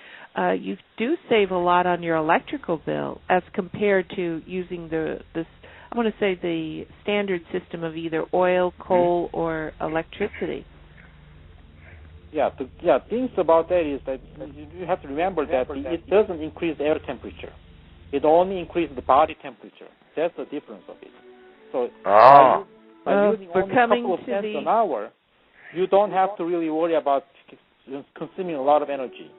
you do save a lot on your electrical bill as compared to using the standard system of either oil, coal, or electricity. Things about that is that you have to remember that it doesn't increase air temperature. It only increases the body temperature. That's the difference of it. So by using only a couple of cents an hour, you don't have to really worry about consuming a lot of energy.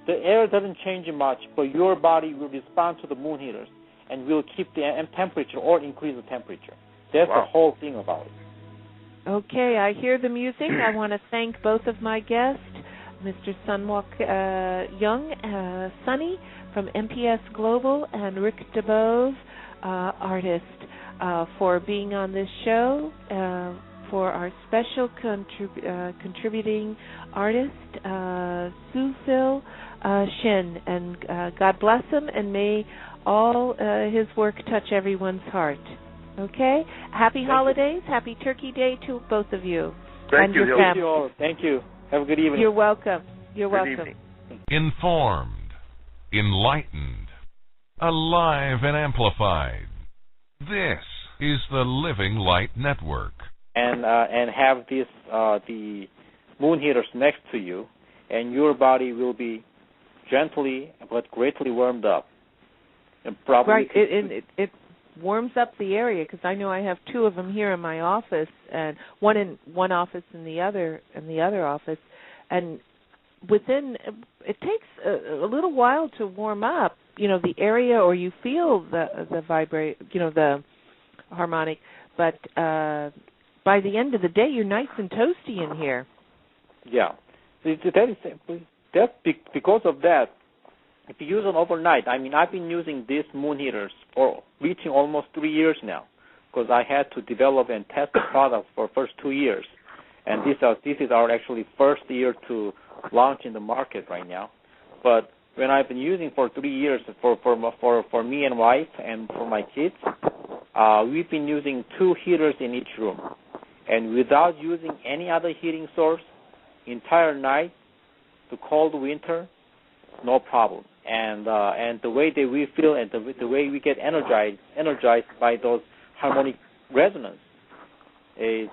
The air doesn't change much, but your body will respond to the moon heaters and will keep the temperature or increase the temperature. That's the whole thing about it. Okay, I hear the music. I want to thank both of my guests, Mr. Sunwalk Young, Sunny from MPS Global, and Rick DeBose, artist, for being on this show, for our special contributing artist, Sukpil, Shin, and God bless him, and may all his work touch everyone's heart. Okay? Happy holidays. Happy Turkey Day to both of you. Thank you. Thank you all. Thank you. Have a good evening. You're welcome. You're welcome. Good evening. Informed, enlightened, alive and amplified. This is the Living Light Network. And have this the moon heaters next to you, and your body will be gently but greatly warmed up. And probably it warms up the area, because I know I have two of them here in my office, and one in one office and the other in the other office, and it takes a little while to warm up, the area, or you feel the vibrate, the harmonic, but by the end of the day you're nice and toasty in here. Yeah, that's because of that. If you use it overnight, I've been using these moon heaters for reaching almost 3 years now, because I had to develop and test the product for the first 2 years, and this is our actually first year to launch in the market right now. But when I've been using for 3 years for me and wife and for my kids, we've been using 2 heaters in each room, and without using any other heating source, entire night, the cold winter, no problem. And the way that we feel and the way we get energized by those harmonic resonance is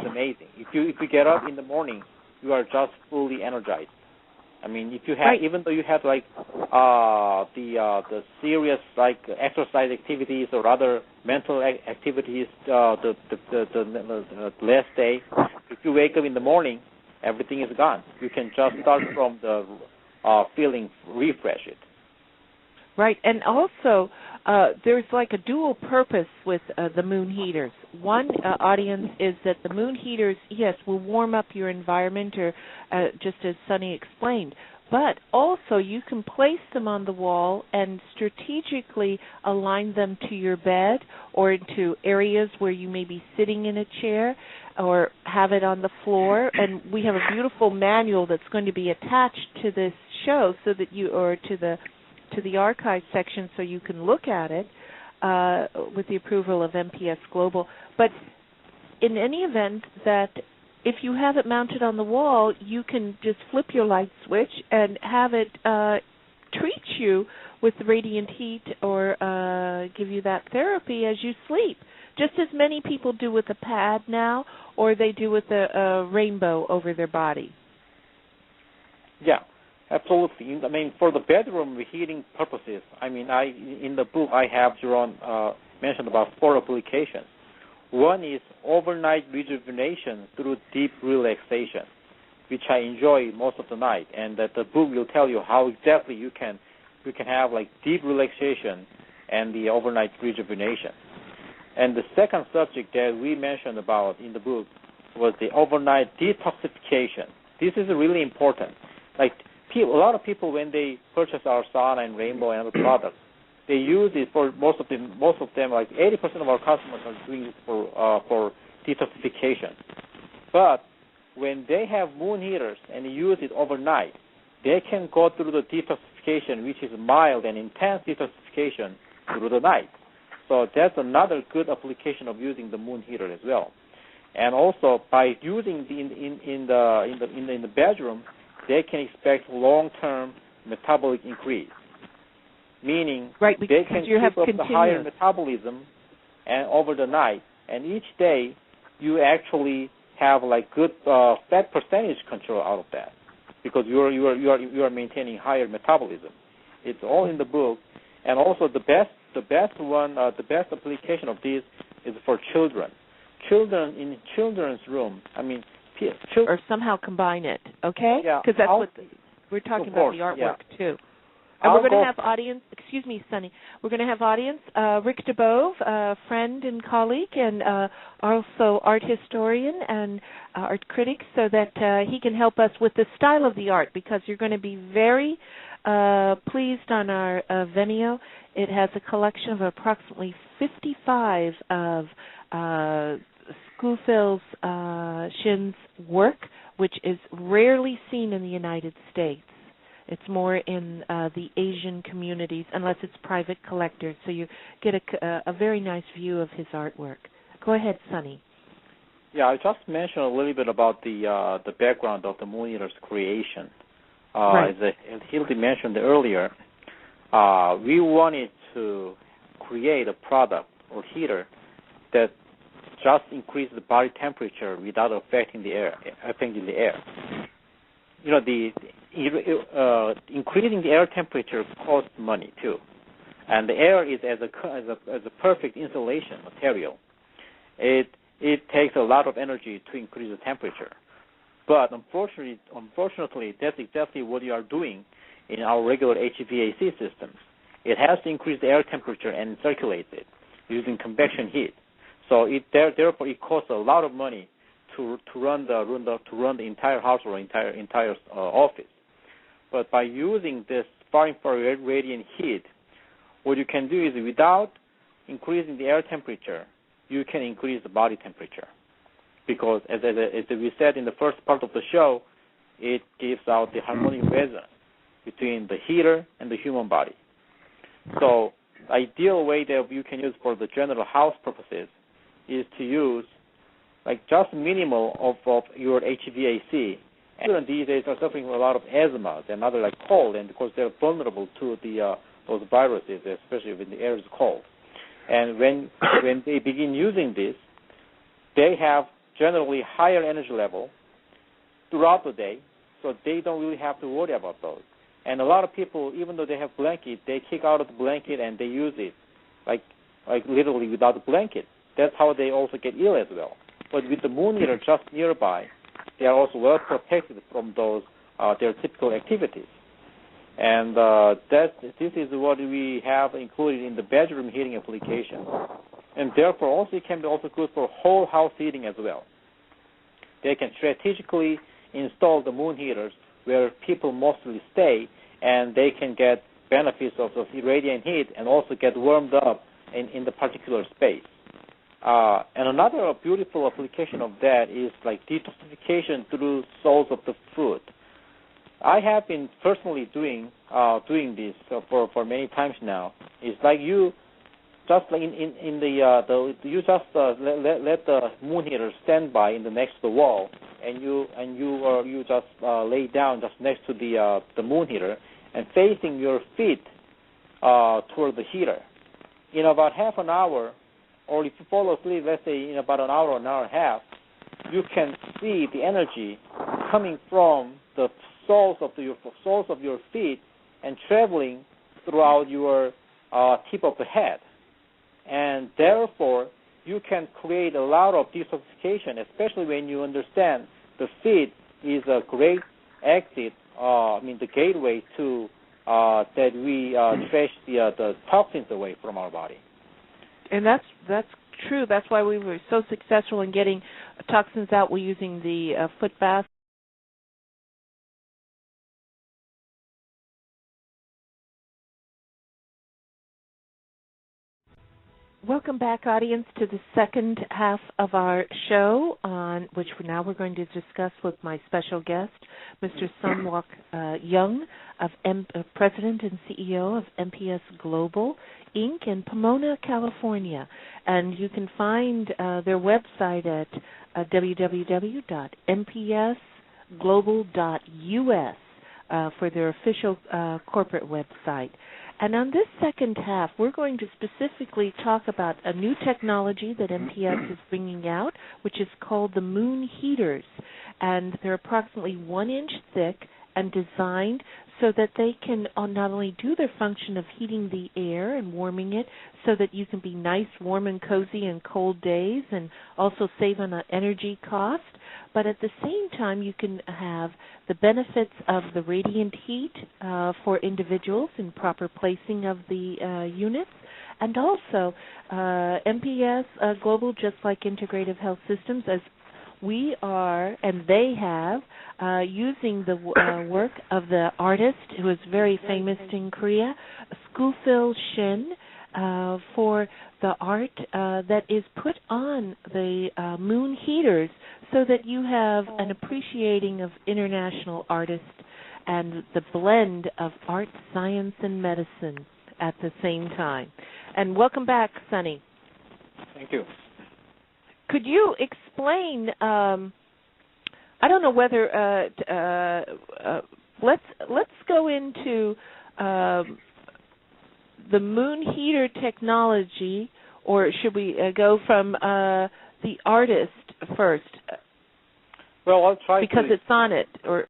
amazing. If you get up in the morning, you are just fully energized. If you have, even though you have the serious exercise activities or other mental activities the last day, if you wake up in the morning, everything is gone. You can just start from the feeling refresh it. Right, and also there's a dual purpose with the moon heaters. One audience is that the moon heaters, yes, will warm up your environment, or just as Sunny explained, but also you can place them on the wall and strategically align them to your bed or into areas where you may be sitting in a chair, or have it on the floor. And we have a beautiful manual that's going to be attached to this show, so that to the archive section, so you can look at it with the approval of MPS Global. But in any event, that if you have it mounted on the wall, you can just flip your light switch and have it treat you with radiant heat, or give you that therapy as you sleep, just as many people do with a pad now, or they do with a rainbow over their body. Yeah. Absolutely. For the bedroom heating purposes, in the book I have, Jerome, mentioned about 4 applications. One is overnight rejuvenation through deep relaxation, which I enjoy most of the night, and that the book will tell you how exactly you can have deep relaxation and the overnight rejuvenation. And the second subject that we mentioned about in the book was the overnight detoxification. This is really important. A lot of people, when they purchase our sauna and rainbow and other products, they use it for most of them. 80% of our customers are doing it for detoxification. But when they have moon heaters and use it overnight, they can go through the detoxification, which is mild and intense detoxification through the night. So that's another good application of using the moon heater as well. And also by using in the bedroom, they can expect long-term metabolic increase, meaning they can keep up the higher metabolism and over the night. And each day, you actually have like good fat percentage control out of that, because you are maintaining higher metabolism. It's all in the book. And also the best application of this is for children. Children in children's room. I mean, or somehow combine it, okay? Yeah, because that's what we're talking about, the artwork too. And we're going to have audience, excuse me, Sunny, we're going to have audience, Rick DeBove, a friend and colleague, and also art historian and art critic, so that he can help us with the style of the art, because you're going to be very pleased on our Vimeo. It has a collection of approximately 55 of Sukpil's, Shin's work, which is rarely seen in the United States. It's more in the Asian communities, unless it's private collectors. So you get a very nice view of his artwork. Go ahead, Sunny. Yeah, I just mentioned a little bit about the background of the Moon Eater's creation. Right. As Hildy mentioned earlier, we wanted to create a product or heater that just increases the body temperature without affecting the air. You know, increasing the air temperature costs money too, and the air is as a perfect insulation material. It takes a lot of energy to increase the temperature, but unfortunately, that's exactly what you are doing in our regular HVAC systems. It has to increase the air temperature and circulate it using convection heat. So therefore it costs a lot of money to run the entire house or entire office. But by using this far infrared radiant heat, what you can do is, without increasing the air temperature, you can increase the body temperature. Because as we said in the first part of the show, it gives out the harmonic resonance between the heater and the human body. So the ideal way that you can use for the general house purposes is to use like just minimal of your HVAC. And these days are suffering a lot of asthma and other like cold, and because they're vulnerable to those viruses, especially when the air is cold. And when they begin using this, they have generally higher energy level throughout the day, so they don't really have to worry about those. And a lot of people, even though they have blanket, they kick out of the blanket and they use it like literally without the blanket. That's how they also get ill as well. But with the Moon Eater just nearby, they are also well protected from those their typical activities. And this is what we have included in the bedroom heating application. And therefore, also it can be also good for whole house heating as well. They can strategically install the moon heaters where people mostly stay, and they can get benefits of the radiant heat and also get warmed up in the particular space. And another beautiful application of that is like detoxification through soles of the foot. I have been personally doing this for many times now. It's like you just like you just let the moon heater stand by in the next to the wall, and you just lay down just next to the moon heater and facing your feet toward the heater. In about half an hour, or if you fall asleep, let's say in about an hour or an hour and a half, you can see the energy coming from the soles of your feet and traveling throughout your tip of the head. And therefore, you can create a lot of detoxification, especially when you understand the feet is a great exit, the gateway to that we trash the toxins away from our body. And that's true. That's why we were so successful in getting toxins out. We're using the foot bath. Welcome back, audience, to the second half of our show, on which now we're going to discuss with my special guest, Mr. Sunwalk Young, President and CEO of MPS Global, Inc. in Pomona, California. And you can find their website at www.mpsglobal.us for their official corporate website. And on this second half, we're going to specifically talk about a new technology that MPS is bringing out, which is called the moon heaters. And they're approximately 1 inch thick and designed so that they can not only do their function of heating the air and warming it so that you can be nice, warm, and cozy in cold days and also save on energy cost, but at the same time you can have the benefits of the radiant heat for individuals in proper placing of the units. And also, MPS Global, just like Integrative Health Systems, as we are, and they have, using the work of the artist who is very famous in Korea, Sukpil Shin, for the art that is put on the moon heaters so that you have an appreciating of international artists and the blend of art, science, and medicine at the same time. And welcome back, Sunny. Thank you. Could you explain, I don't know whether, let's go into the moon heater technology, or should we go from the artist first? Well, I'll try because it's on it, or